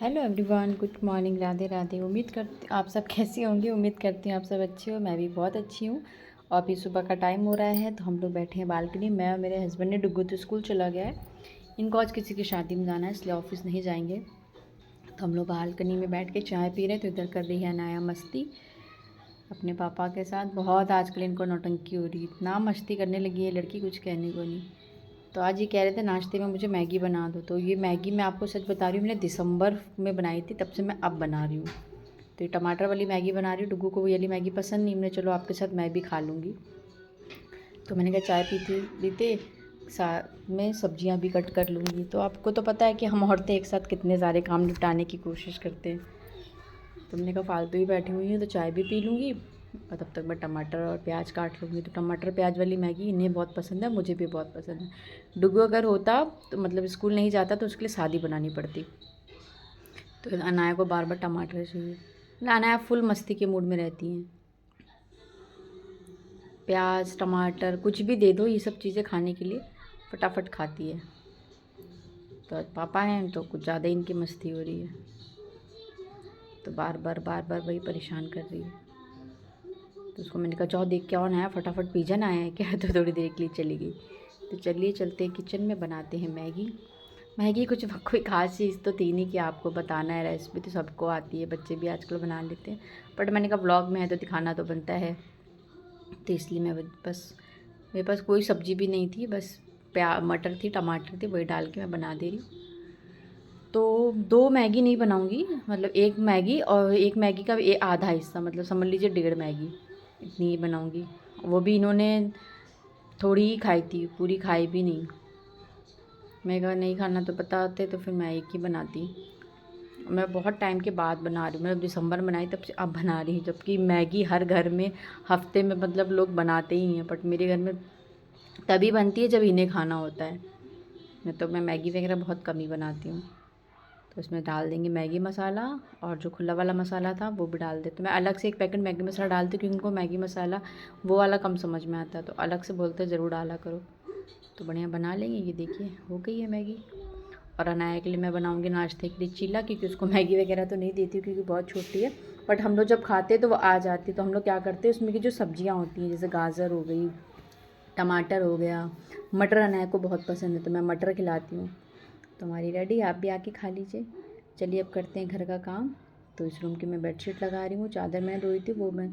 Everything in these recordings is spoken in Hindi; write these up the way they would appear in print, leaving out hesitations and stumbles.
Hello everyone, good morning, Radhe Radhe. उम्मीद करती आप सब कैसे होंगे। उम्मीद करती हूँ आप सब अच्छे हो। मैं भी बहुत अच्छी हूँ। और अभी सुबह का टाइम हो रहा है तो हम लोग बैठे हैं बालकनी। मैं और मेरे हस्बैंड ने, डुग्गू तो स्कूल चला गया है, इनको आज किसी की शादी में जाना है इसलिए ऑफिस नहीं जाएंगे। तो हम लोग बालकनी में बैठ के चाय पी रहे हैं। तो इधर कर रही है अनाया मस्ती अपने पापा के साथ। बहुत आजकल इनको नौटंकी हो रही है, इतना मस्ती करने लगी है लड़की, कुछ कहने को नहीं। तो आज ये कह रहे थे नाश्ते में मुझे मैगी बना दो। तो ये मैगी मैं आपको सच बता रही हूँ, मैंने दिसंबर में बनाई थी, तब से मैं अब बना रही हूँ। तो ये टमाटर वाली मैगी बना रही हूँ। डुग्गू को वो वाली मैगी पसंद नहीं, मैंने चलो आपके साथ मैं भी खा लूँगी। तो मैंने कहा चाय पीते साथ में सब्जियां भी कट कर लूँगी। तो आपको तो पता है कि हम औरतें एक साथ कितने सारे काम निपटाने की कोशिश करते हैं। तो मैंने कहा फालतू ही बैठी हुई हूँ तो चाय भी पी लूँगी और तब तक मैं टमाटर और प्याज काट लूँगी। तो टमाटर प्याज वाली मैगी इन्हें बहुत पसंद है, मुझे भी बहुत पसंद है। डुग्गू अगर होता तो मतलब स्कूल नहीं जाता तो उसके लिए शादी बनानी पड़ती। तो अनाया को बार बार टमाटर चाहिए। अनाया फुल मस्ती के मूड में रहती हैं। प्याज टमाटर कुछ भी दे दो, ये सब चीज़ें खाने के लिए फटाफट खाती है। तो आज पापा हैं तो कुछ ज़्यादा इनकी मस्ती हो रही है, तो बार बार वही परेशान कर रही है। तो उसको मैंने कहा जाओ देख के कौन आया, फटाफट पिजन आया है क्या। तो थोड़ी देर के लिए चली गई। तो चलिए चलते हैं किचन में, बनाते हैं मैगी। मैगी कुछ कोई ख़ास चीज़ तो थी नहीं कि आपको बताना है, रेसिपी तो सबको आती है, बच्चे भी आजकल बना लेते हैं। बट मैंने कहा ब्लॉग में है तो दिखाना तो बनता है। तो इसलिए मैं बस, मेरे पास कोई सब्ज़ी भी नहीं थी, बस मटर थी टमाटर थे, वही डाल के मैं बना दे रही हूँ। तो 2 मैगी नहीं बनाऊँगी, मतलब 1 मैगी और 1 मैगी का आधा हिस्सा, मतलब समझ लीजिए 1.5 मैगी, इतनी ही बनाऊँगी। वो भी इन्होंने थोड़ी ही खाई थी, पूरी खाई भी नहीं। मैं कहा नहीं खाना तो बताते तो फिर मैं एक ही बनाती। मैं बहुत टाइम के बाद बना रही हूँ, मैं दिसंबर में बनाई तब से अब बना रही हूँ। जबकि मैगी हर घर में हफ्ते में मतलब लोग बनाते ही हैं, बट मेरे घर में तभी बनती है जब इन्हें खाना होता है। मैं मैगी वगैरह बहुत कम ही बनाती हूँ। तो इसमें डाल देंगे मैगी मसाला, और जो खुला वाला मसाला था वो भी डाल देते। मैं अलग से एक पैकेट मैगी मसाला डालती हूँ क्योंकि उनको मैगी मसाला वो वाला कम समझ में आता है, तो अलग से बोलते ज़रूर डाला करो। तो बढ़िया बना लेंगे। ये देखिए हो गई है मैगी। और अनाया के लिए मैं बनाऊँगी नाश्ते के लिए चीला, क्योंकि उसको मैगी वगैरह तो नहीं देती हूँ क्योंकि बहुत छोटी है। बट हम लोग जब खाते हैं तो वो आ जाती है। तो हम लोग क्या करते हैं, उसमें की जो सब्जियाँ होती हैं जैसे गाजर हो गई, टमाटर हो गया, मटर अनाया को बहुत पसंद है तो मैं मटर खिलाती हूँ। तो हमारी रेडी, आप भी आके खा लीजिए। चलिए अब करते हैं घर का काम। तो इस रूम की मैं बेडशीट लगा रही हूँ, चादर मैंने धोई थी वो मैं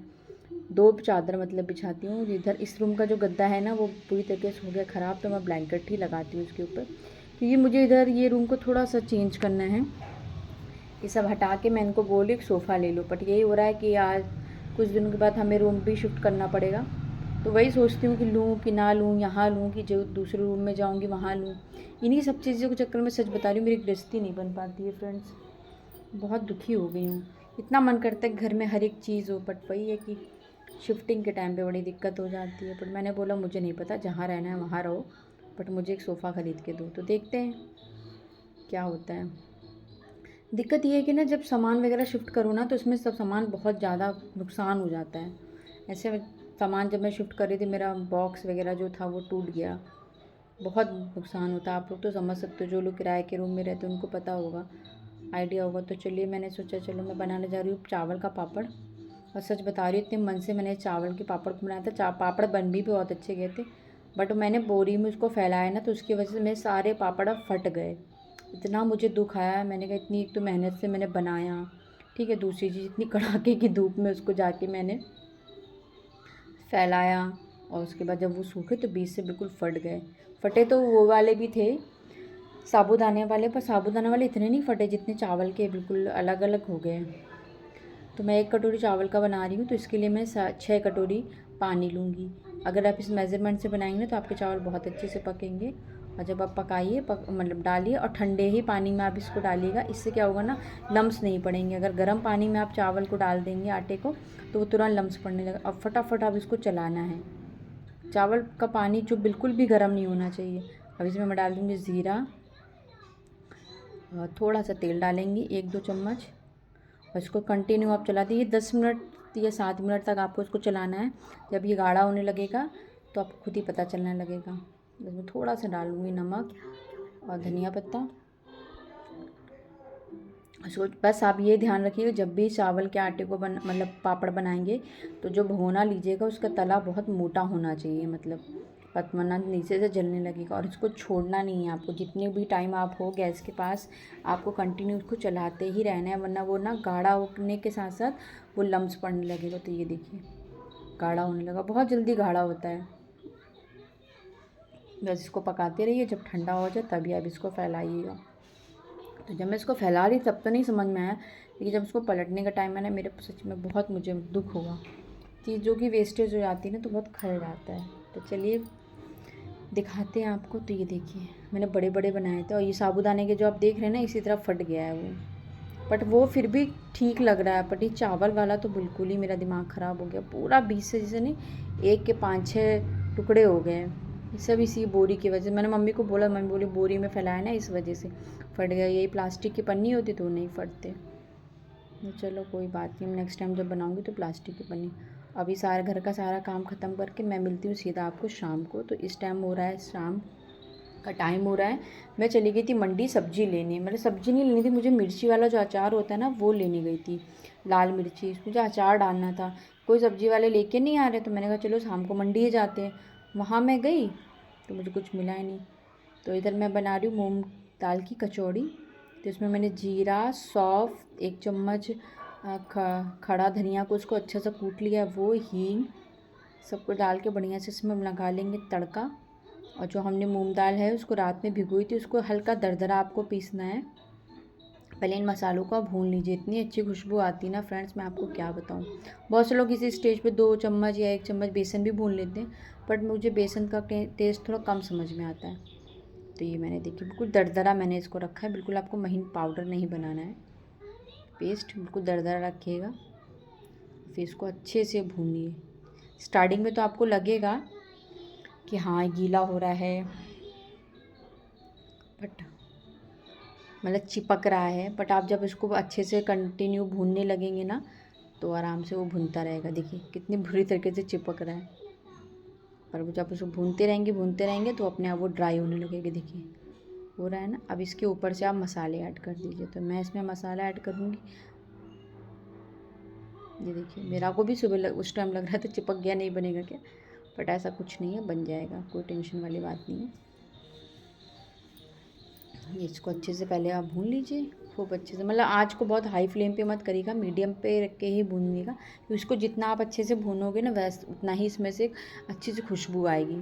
2 चादर मतलब बिछाती हूँ। इधर इस रूम का जो गद्दा है ना वो पूरी तरीके से हो गया ख़राब, तो मैं ब्लैंकेट ही लगाती हूँ उसके ऊपर, क्योंकि मुझे इधर ये रूम को थोड़ा सा चेंज करना है। ये सब हटा के मैं इनको बोली एक सोफ़ा ले लो, बट यही हो रहा है कि आज कुछ दिनों के बाद हमें रूम भी शिफ्ट करना पड़ेगा। तो वही सोचती हूँ कि लूँ कि ना लूँ, यहाँ लूँ कि जो दूसरे रूम में जाऊँगी वहाँ लूँ। इन्हीं सब चीज़ों के चक्कर में सच बता रही हूँ मेरी गृहस्थी नहीं बन पाती है फ्रेंड्स। बहुत दुखी हो गई हूँ। इतना मन करता है घर में हर एक चीज़ हो, बट वही है कि शिफ्टिंग के टाइम पे बड़ी दिक्कत हो जाती है। बट मैंने बोला मुझे नहीं पता, जहाँ रहना है वहाँ रहो, बट मुझे एक सोफ़ा ख़रीद के दो। तो देखते हैं क्या होता है। दिक्कत ये है कि ना जब सामान वगैरह शिफ्ट करूँ ना तो इसमें सब सामान बहुत ज़्यादा नुकसान हो जाता है। ऐसे सामान जब मैं शिफ्ट कर रही थी, मेरा बॉक्स वगैरह जो था वो टूट गया, बहुत नुकसान होता है। आप लोग तो समझ सकते हो, जो लोग किराए के रूम में रहते हैं उनको पता होगा, आइडिया होगा। तो चलिए मैंने सोचा चलो मैं बनाने जा रही हूँ चावल का पापड़। और सच बता रही हूँ इतने मन से मैंने चावल के पापड़ को बनाया था, पापड़ बन भी बहुत अच्छे गए थे। बट मैंने बोरी में उसको फैलाया ना तो उसकी वजह से मेरे सारे पापड़ अब फट गए। इतना मुझे दुख आया। मैंने कहा इतनी एक तो मेहनत से मैंने बनाया, ठीक है, दूसरी चीज़ इतनी कड़ाके की धूप में उसको जाके मैंने फैलाया, और उसके बाद जब वो सूखे तो बीच से बिल्कुल फट गए। फटे तो वो वाले भी थे साबूदाने वाले, पर साबूदाने वाले इतने नहीं फटे जितने चावल के बिल्कुल अलग अलग हो गए। तो मैं 1 कटोरी चावल का बना रही हूँ तो इसके लिए मैं 6 कटोरी पानी लूँगी। अगर आप इस मेज़रमेंट से बनाएंगे तो आपके चावल बहुत अच्छे से पकेंगे। और जब आप पकाइए मतलब डालिए, और ठंडे ही पानी में आप इसको डालिएगा। इससे क्या होगा ना, लम्स नहीं पड़ेंगे। अगर गर्म पानी में आप चावल को डाल देंगे आटे को तो वो तुरंत लम्स पड़ने लगेगा। अब फटाफट आप इसको चलाना है। चावल का पानी जो बिल्कुल भी गर्म नहीं होना चाहिए। अब इसमें मैं डाल दूँगी ज़ीरा, थोड़ा सा तेल डालेंगी 1-2 चम्मच, और इसको कंटिन्यू आप चला दीजिए 10 मिनट या 7 मिनट तक आपको इसको चलाना है। जब ये गाढ़ा होने लगेगा तो आपको खुद ही पता चलने लगेगा। इसमें थोड़ा सा डालूँगी नमक और धनिया पत्ता, उसको बस आप ये ध्यान रखिएगा, जब भी चावल के आटे को मतलब पापड़ बनाएंगे तो जो भगोना लीजिएगा उसका तला बहुत मोटा होना चाहिए, मतलब वरना नीचे से जलने लगेगा। और इसको छोड़ना नहीं है आपको, जितने भी टाइम आप हो गैस के पास आपको कंटिन्यू उसको चलाते ही रहना है, वरना वो ना गाढ़ा होने के साथ साथ वो लम्स पड़ने लगेगा। तो ये देखिए गाढ़ा होने लगा, बहुत जल्दी गाढ़ा होता है। बस इसको पकाते रहिए, जब ठंडा हो जाए तभी आप इसको फैलाइएगा। तो जब मैं इसको फैला रही तब तो नहीं समझ में आया, लेकिन जब इसको पलटने का टाइम है ना, मेरे सच में बहुत मुझे दुख हुआ। चीज़ों की वेस्टेज हो जाती है ना तो बहुत खल जाता है। तो चलिए दिखाते हैं आपको। तो ये देखिए मैंने बड़े बड़े बनाए थे, और ये साबूदाने के जो आप देख रहे हैं ना इसी तरह फट गया है वो, बट वो फिर भी ठीक लग रहा है। बट ये चावल वाला तो बिल्कुल ही मेरा दिमाग ख़राब हो गया, पूरा 20 से जैसे नहीं 1 के 5-6 टुकड़े हो गए। ये सब इसी बोरी की वजह से। मैंने मम्मी को बोला, मम्मी बोली बोरी में फैलाया ना इस वजह से फट गया, यही प्लास्टिक की पन्नी होती तो नहीं फटते। चलो कोई बात नहीं, नेक्स्ट टाइम जब बनाऊँगी तो प्लास्टिक की पन्नी। अभी सारा घर का सारा काम ख़त्म करके मैं मिलती हूँ सीधा आपको शाम को। तो इस टाइम हो रहा है, शाम का टाइम हो रहा है। मैं चली गई थी मंडी सब्ज़ी लेने, मतलब सब्ज़ी नहीं लेनी थी, मुझे मिर्ची वाला जो अचार होता है ना वो लेने गई थी, लाल मिर्ची, इसमें जो अचार डालना था। कोई सब्ज़ी वाले लेके नहीं आ रहे, तो मैंने कहा चलो शाम को मंडी ही जाते हैं। वहाँ मैं गई तो मुझे कुछ मिला ही नहीं। तो इधर मैं बना रही हूँ मूंग दाल की कचौड़ी। तो इसमें मैंने जीरा, सौंफ, 1 चम्मच खड़ा धनिया को उसको अच्छा सा कूट लिया, वो हींग सबको डाल के बढ़िया से इसमें लगा लेंगे तड़का। और जो हमने मूंग दाल है उसको रात में भिगोई थी, उसको हल्का दरदरा आपको पीसना है। पहले इन मसालों को भून लीजिए, इतनी अच्छी खुशबू आती है ना फ्रेंड्स, मैं आपको क्या बताऊँ। बहुत से लोग इसी स्टेज पे 2 चम्मच या 1 चम्मच बेसन भी भून लेते हैं, बट मुझे बेसन का टेस्ट थोड़ा कम समझ में आता है। तो ये मैंने देखिए बिल्कुल दरदरा मैंने इसको रखा है, बिल्कुल आपको महीन पाउडर नहीं बनाना है, पेस्ट बिल्कुल दरदरा रखिएगा। फिर इसको अच्छे से भूनिए। स्टार्टिंग में तो आपको लगेगा कि हाँ गीला हो रहा है, बट मतलब चिपक रहा है, बट आप जब इसको अच्छे से कंटिन्यू भूनने लगेंगे ना तो आराम से वो भुनता रहेगा। देखिए कितनी बुरी तरीके से चिपक रहा है, पर जब उसको भूनते रहेंगे तो अपने आप वो ड्राई होने लगेगा। देखिए हो रहा है ना। अब इसके ऊपर से आप मसाले ऐड कर दीजिए। तो मैं इसमें मसाला ऐड करूँगी। ये देखिए मेरा को भी सुबह उस टाइम लग रहा था चिपक गया, नहीं बनेगा क्या, बट ऐसा कुछ नहीं है, बन जाएगा, कोई टेंशन वाली बात नहीं है। इसको अच्छे से पहले आप भून लीजिए खूब अच्छे से, मतलब आँच को बहुत हाई फ्लेम पे मत करिएगा, मीडियम पे रख के ही भूनिएगा। तो इसको जितना आप अच्छे से भूनोगे ना वैसे उतना ही इसमें से अच्छी सी खुशबू आएगी।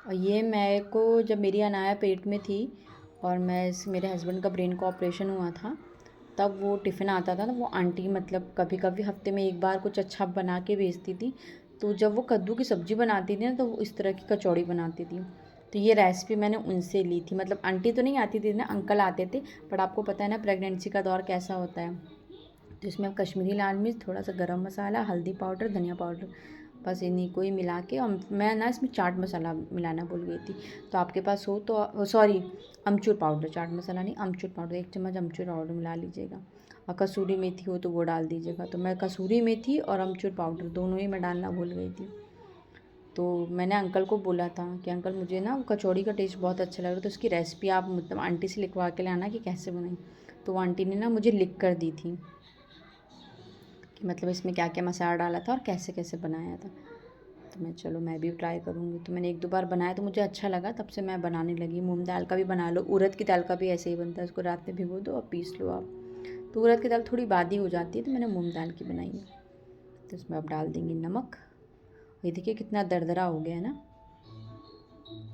और ये मेरे को जब मेरी अनाया पेट में थी और मेरे हस्बैंड का ब्रेन का ऑपरेशन हुआ था, तब वो टिफ़िन आता था ना, वो आंटी मतलब कभी कभी हफ्ते में 1 बार कुछ अच्छा बना के भेजती थी। तो जब वो कद्दू की सब्ज़ी बनाती थी ना तो वो इस तरह की कचौड़ी बनाती थी। तो ये रेसिपी मैंने उनसे ली थी, मतलब आंटी तो नहीं आती थी ना, अंकल आते थे। बट आपको पता है ना प्रेगनेंसी का दौर कैसा होता है। तो इसमें कश्मीरी लाल मिर्च, थोड़ा सा गरम मसाला, हल्दी पाउडर, धनिया पाउडर, बस इन्हीं को ही मिला के। और मैं ना इसमें चाट मसाला मिलाना भूल गई थी, तो आपके पास हो तो सॉरी अमचूर पाउडर, चाट मसाला नहीं अमचूर पाउडर, 1 चम्मच अमचूर पाउडर मिला लीजिएगा। और कसूरी मेथी हो तो वो डाल दीजिएगा। तो मैं कसूरी मेथी और अमचूर पाउडर दोनों ही मैं डालना भूल गई थी। तो मैंने अंकल को बोला था कि अंकल मुझे ना कचौड़ी का टेस्ट बहुत अच्छा लग रहा है, तो उसकी रेसिपी आप मतलब आंटी से लिखवा के लाना कि कैसे बनाई। तो वो आंटी ने ना मुझे लिख कर दी थी कि मतलब इसमें क्या क्या मसाला डाला था और कैसे कैसे बनाया था। तो मैं चलो मैं भी ट्राई करूँगी। तो मैंने 1-2 बार बनाया तो मुझे अच्छा लगा, तब से मैं बनाने लगी। मूंग दाल का भी बना लो, उड़द की दाल का भी ऐसे ही बनता है, उसको रात में भिगो दो और पीस लो आप। तो उड़द की दाल थोड़ी बादी हो जाती है, तो मैंने मूंग दाल की बनाई है। तो इसमें आप डाल देंगे नमक। ये देखिए कितना दरदरा हो गया है ना।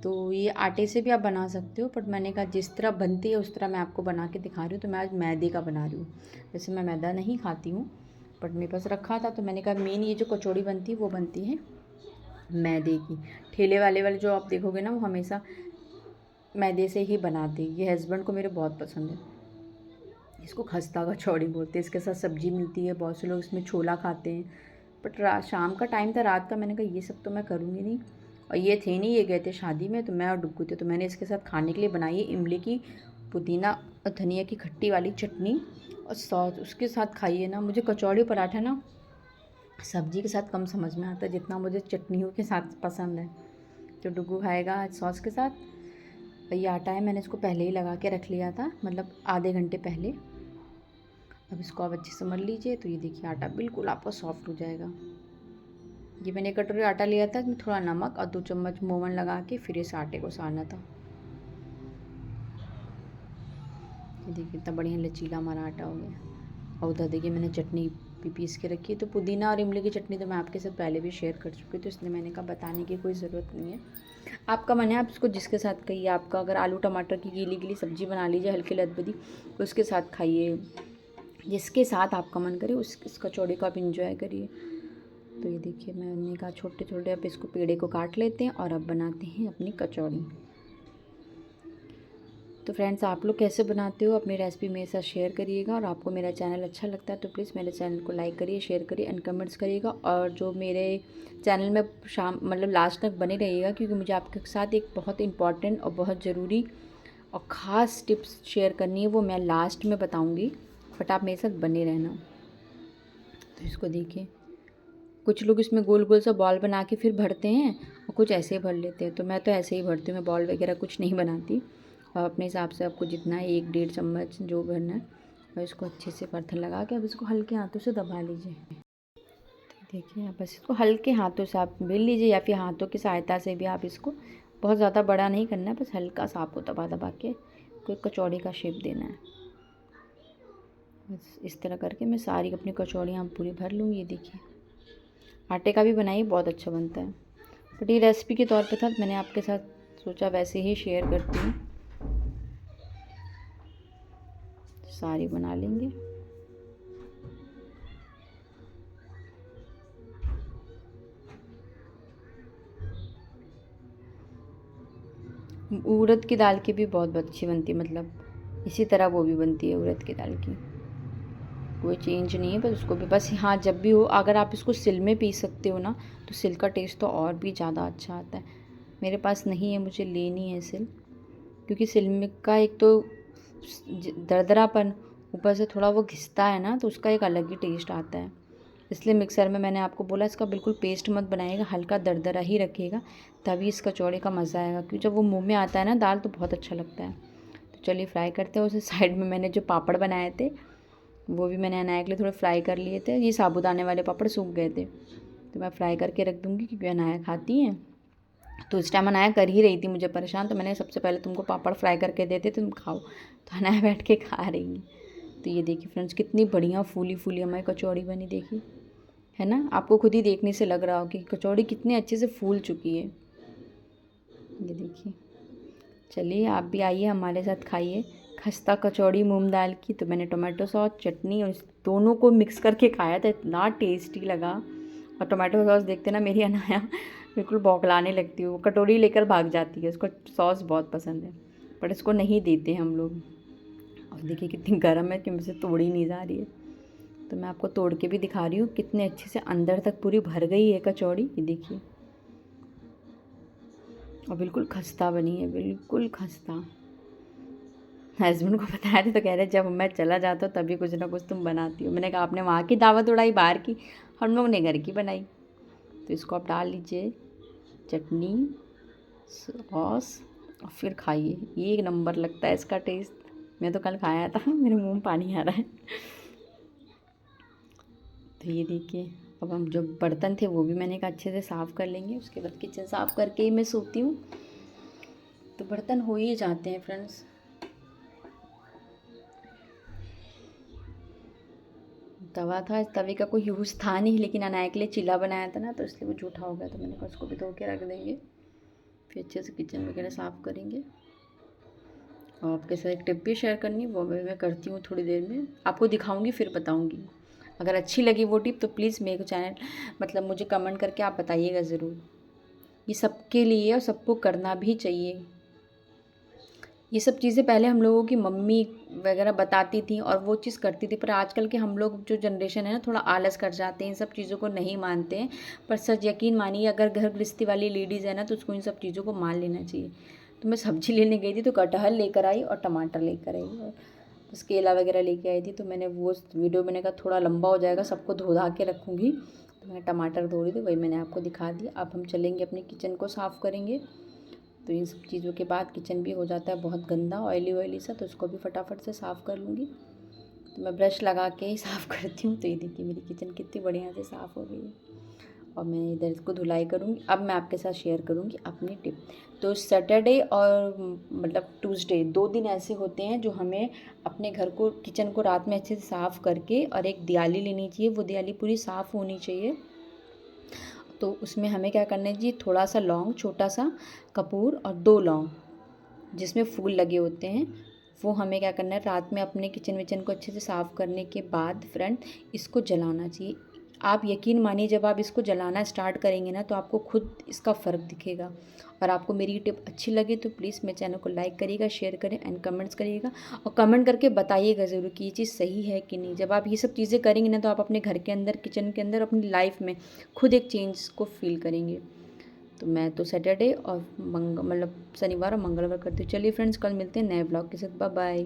तो ये आटे से भी आप बना सकते हो, बट मैंने कहा जिस तरह बनती है उस तरह मैं आपको बना के दिखा रही हूँ। तो मैं आज मैदे का बना रही हूँ। वैसे मैं मैदा नहीं खाती हूँ, बट मेरे पास रखा था तो मैंने कहा मेन ये जो कचौड़ी बनती है वो बनती है मैदे की। ठेले वाले जो आप देखोगे ना वो हमेशा मैदे से ही बनाते हैं। ये हस्बैंड को मेरे बहुत पसंद है। इसको खस्ता कचौड़ी बोलते हैं। इसके साथ सब्ज़ी मिलती है, बहुत से लोग इसमें छोला खाते हैं। बट शाम का टाइम था, रात का, मैंने कहा ये सब तो मैं करूँगी नहीं। और ये थे नहीं, ये गए थे शादी में, तो मैं और डुग्गू थे। तो मैंने इसके साथ खाने के लिए बनाई है इमली की, पुदीना और धनिया की खट्टी वाली चटनी और सॉस। उसके साथ खाइए ना। मुझे कचौड़ी पराठा ना सब्ज़ी के साथ कम समझ में आता है जितना मुझे चटनियों के साथ पसंद है। तो डुग्गू खाएगा आज सॉस के साथ। ये आटा है, मैंने इसको पहले ही लगा के रख लिया था, मतलब आधे घंटे पहले। अब इसको आप अच्छे से मल लीजिए। तो ये देखिए आटा बिल्कुल आपका सॉफ्ट हो जाएगा। ये मैंने 1 कटोरी आटा लिया था, इसमें थोड़ा नमक और 2 चम्मच मोमन लगा के फिर इस आटे को सानना था। ये देखिए कितना बढ़िया लचीला हमारा आटा हो गया। और उधर देखिए मैंने चटनी भी पीस के रखी है। तो पुदीना और इमली की चटनी तो मैं आपके साथ पहले भी शेयर कर चुकी हूँ, तो इसलिए मैंने कहा बताने की कोई ज़रूरत नहीं है। आपका मन है आप इसको जिसके साथ खाइए। आपका अगर आलू टमाटर की गीली गीली सब्जी बना लीजिए हल्की लदबदी, उसके साथ खाइए। जिसके साथ आपका मन करे इस कचौड़ी को आप इंजॉय करिए। तो ये देखिए मैंने कहा छोटे छोटे अब इसको पेड़े को काट लेते हैं और अब बनाते हैं अपनी कचौड़ी। तो फ्रेंड्स आप लोग कैसे बनाते हो अपनी रेसिपी मेरे साथ शेयर करिएगा। और आपको मेरा चैनल अच्छा लगता है तो प्लीज़ मेरे चैनल को लाइक करिए, शेयर करिए एंड कमेंट्स करिएगा। और जो मेरे चैनल में मतलब लास्ट तक बने रहिएगा, क्योंकि मुझे आपके साथ एक बहुत इंपॉर्टेंट और बहुत ज़रूरी और ख़ास टिप्स शेयर करनी है, वो मैं लास्ट में बताऊँगी। बट आप मेरे साथ बने रहना। तो इसको देखिए कुछ लोग इसमें गोल गोल सा बॉल बना के फिर भरते हैं और कुछ ऐसे ही भर लेते हैं। तो मैं तो ऐसे ही भरती हूँ, मैं बॉल वगैरह कुछ नहीं बनाती। और अपने हिसाब से आपको जितना है 1-1.5 चम्मच जो भरना है, और इसको अच्छे से पत्थर लगा के अब इसको हल्के हाथों से दबा लीजिए। तो देखिए बस इसको हल्के हाथों से आप बेल लीजिए, या फिर हाथों की सहायता से भी आप इसको, बहुत ज़्यादा बड़ा नहीं करना है, बस हल्का सा आपको दबा दबा के कोई कचौड़ी का शेप देना है। बस इस तरह करके मैं सारी अपनी कचौड़ियाँ पूरी भर लूँगी। ये देखिए आटे का भी बनाइए, बहुत अच्छा बनता है। बट ये रेसिपी के तौर पे था, मैंने आपके साथ सोचा वैसे ही शेयर करती हूँ। सारी बना लेंगे। उड़द की दाल की भी बहुत अच्छी बनती है, मतलब इसी तरह वो भी बनती है उड़द की दाल की, कोई चेंज नहीं है। बस उसको भी बस हाँ जब भी हो, अगर आप इसको सिल में पीस सकते हो ना तो सिल का टेस्ट तो और भी ज़्यादा अच्छा आता है। मेरे पास नहीं है, मुझे लेनी है सिल, क्योंकि सिल में का एक तो दरदरापन, ऊपर से थोड़ा वो घिसता है ना, तो उसका एक अलग ही टेस्ट आता है। इसलिए मिक्सर में मैंने आपको बोला इसका बिल्कुल पेस्ट मत बनाइएगा, हल्का दरदरा ही रखिएगा, तभी इस कचौड़ी का मज़ा आएगा। क्योंकि जब वो मुंह में आता है ना दाल तो बहुत अच्छा लगता है। तो चलिए फ्राई करते हैं उसे। साइड में मैंने जो पापड़ बनाए थे वो भी मैंने अनाया के लिए थोड़े फ्राई कर लिए थे। ये साबुदाने वाले पापड़ सूख गए थे, तो मैं फ्राई करके रख दूँगी, क्योंकि अनाया खाती हैं। तो इस टाइम अनाया कर ही रही थी मुझे परेशान, तो मैंने सबसे पहले तुमको पापड़ फ्राई करके देते तुम खाओ। तो अनाया बैठ के खा रही है। तो ये देखिए फ्रेंड्स कितनी बढ़िया फूली फूली हमारी कचौड़ी बनी, देखिए है ना। आपको खुद ही देखने से लग रहा हो कि कचौड़ी कितनी अच्छे से फूल चुकी है। ये देखिए चलिए आप भी आइए हमारे साथ खाइए खस्ता कचौड़ी मूंग दाल की। तो मैंने टोमेटो सॉस चटनी और इस दोनों को मिक्स करके खाया था, इतना टेस्टी लगा। और टोमेटो सॉस देखते ना मेरी अनाया बिल्कुल बौखलाने लगती है, वो कटोरी लेकर भाग जाती है, उसको सॉस बहुत पसंद है, बट इसको नहीं देते हम लोग। और देखिए कितनी गर्म है कि मुझसे तोड़ी नहीं जा रही है। तो मैं आपको तोड़ के भी दिखा रही हूँ, कितने अच्छे से अंदर तक पूरी भर गई है कचौड़ी, ये देखिए। और बिल्कुल खस्ता बनी है, बिल्कुल खस्ता। हस्बैंड को बताया था तो कह रहे जब मैं चला जाता हूँ तभी कुछ ना कुछ तुम बनाती हो। मैंने कहा आपने वहाँ की दावत उड़ाई बाहर की, हम लोग ने घर की बनाई। तो इसको आप डाल लीजिए चटनी सॉस और फिर खाइए, एक नंबर लगता है इसका टेस्ट। मैं तो कल खाया था, मेरे मुंह में पानी आ रहा है। तो ये देखिए अब हम जो बर्तन थे वो भी मैंने कहा अच्छे से साफ़ कर लेंगे, उसके बाद किचन साफ़ करके ही मैं सोती हूँ। तो बर्तन हो ही जाते हैं फ्रेंड्स। तवा था, तवे का कोई यूज़ था नहीं, लेकिन अनाया के लिए चीला बनाया था ना, तो इसलिए वो जूठा हो गया। तो मैंने कहा उसको भी धो के रख देंगे, फिर अच्छे से किचन वगैरह साफ़ करेंगे। और आपके साथ एक टिप भी शेयर करनी है, वो भी मैं करती हूँ थोड़ी देर में, आपको दिखाऊंगी फिर बताऊंगी। अगर अच्छी लगी वो टिप तो प्लीज़ मेरे को चैनल मतलब मुझे कमेंट करके आप बताइएगा ज़रूर। ये सबके लिए और सबको करना भी चाहिए। ये सब चीज़ें पहले हम लोगों की मम्मी वगैरह बताती थी और वो चीज़ करती थी, पर आजकल के हम लोग जो जनरेशन है ना थोड़ा आलस कर जाते हैं, इन सब चीज़ों को नहीं मानते हैं। पर सच यकीन मानिए अगर घर गृहस्थी वाली लेडीज़ है ना तो उसको इन सब चीज़ों को मान लेना चाहिए। तो मैं सब्ज़ी लेने गई थी तो कटहल लेकर आई और टमाटर लेकर आई और बस केला वगैरह लेके आई थी। तो मैंने वो वीडियो मैंने कहा थोड़ा लंबा हो जाएगा, सबको धो धा के रखूँगी, तो मैंने टमाटर धो रही थी, वही मैंने आपको दिखा दिया। अब हम चलेंगे अपने किचन को साफ़ करेंगे। तो इन सब चीज़ों के बाद किचन भी हो जाता है बहुत गंदा ऑयली ऑयली सा, तो उसको भी फटाफट से साफ़ कर लूँगी। तो मैं ब्रश लगा के ही साफ़ करती हूँ। तो ये देखिए मेरी किचन कितनी बढ़िया से साफ़ हो गई है और मैं इधर इसको धुलाई करूँगी। अब मैं आपके साथ शेयर करूँगी अपनी टिप। तो सैटरडे और मतलब ट्यूसडे 2 दिन ऐसे होते हैं जो हमें अपने घर को, किचन को रात में अच्छे से साफ़ करके और एक दियाली लेनी चाहिए। वो दियाली पूरी साफ़ होनी चाहिए। तो उसमें हमें क्या करना चाहिए, थोड़ा सा लौंग, छोटा सा कपूर और 2 लौंग जिसमें फूल लगे होते हैं, वो हमें क्या करना है, रात में अपने किचन विचन को अच्छे से साफ़ करने के बाद फ्रेंड इसको जलाना चाहिए। आप यकीन मानिए जब आप इसको जलाना स्टार्ट करेंगे ना तो आपको खुद इसका फ़र्क दिखेगा। और आपको मेरी टिप अच्छी लगे तो प्लीज़ मेरे चैनल को लाइक करिएगा, शेयर करें एंड कमेंट्स करिएगा और कमेंट करके बताइएगा ज़रूर कि ये चीज़ सही है कि नहीं। जब आप ये सब चीज़ें करेंगे ना तो आप अपने घर के अंदर, किचन के अंदर, अपनी लाइफ में खुद एक चेंज को फील करेंगे। तो मैं तो सैटरडे और मतलब शनिवार और मंगलवार करती हूँ। चलिए फ्रेंड्स, कल मिलते हैं नए ब्लॉग के साथ। Bye bye.